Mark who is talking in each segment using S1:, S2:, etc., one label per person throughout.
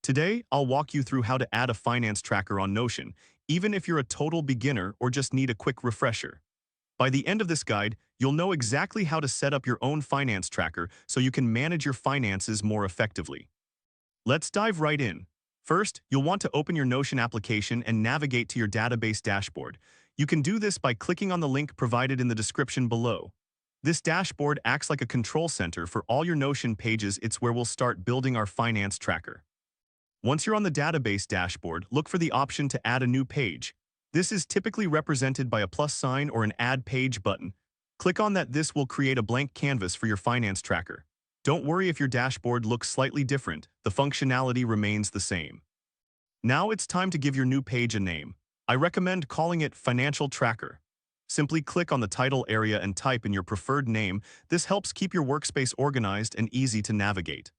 S1: Today, I'll walk you through how to add a finance tracker on Notion, even if you're a total beginner or just need a quick refresher. By the end of this guide, you'll know exactly how to set up your own finance tracker so you can manage your finances more effectively. Let's dive right in. First, you'll want to open your Notion application and navigate to your database dashboard. You can do this by clicking on the link provided in the description below. This dashboard acts like a control center for all your Notion pages. It's where we'll start building our finance tracker. Once you're on the database dashboard, look for the option to add a new page. This is typically represented by a plus sign or an Add Page button. Click on that. This will create a blank canvas for your finance tracker. Don't worry if your dashboard looks slightly different, the functionality remains the same. Now it's time to give your new page a name. I recommend calling it Financial Tracker. Simply click on the title area and type in your preferred name. This helps keep your workspace organized and easy to navigate.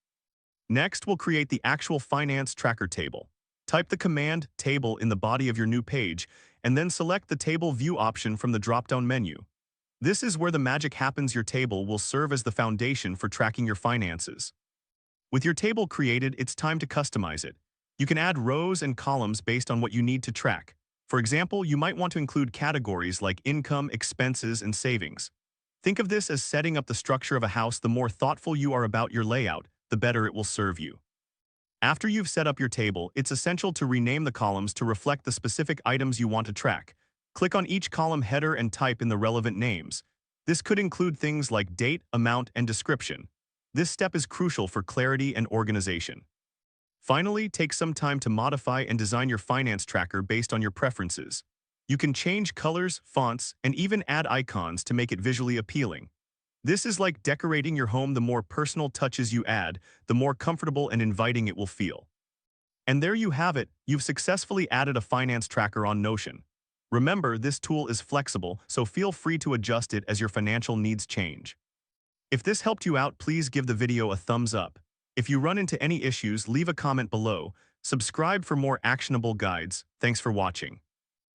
S1: Next, we'll create the actual finance tracker table. Type the command table in the body of your new page, and then select the table view option from the drop-down menu. This is where the magic happens. Your table will serve as the foundation for tracking your finances. With your table created, it's time to customize it. You can add rows and columns based on what you need to track. For example, you might want to include categories like income, expenses, and savings. Think of this as setting up the structure of a house. The more thoughtful you are about your layout, the better it will serve you. After you've set up your table, it's essential to rename the columns to reflect the specific items you want to track. Click on each column header and type in the relevant names. This could include things like date, amount, and description. This step is crucial for clarity and organization. Finally, take some time to modify and design your finance tracker based on your preferences. You can change colors, fonts, and even add icons to make it visually appealing. This is like decorating your home. The more personal touches you add, the more comfortable and inviting it will feel. And there you have it, you've successfully added a finance tracker on Notion. Remember, this tool is flexible, so feel free to adjust it as your financial needs change. If this helped you out, please give the video a thumbs up. If you run into any issues, leave a comment below. Subscribe for more actionable guides. Thanks for watching.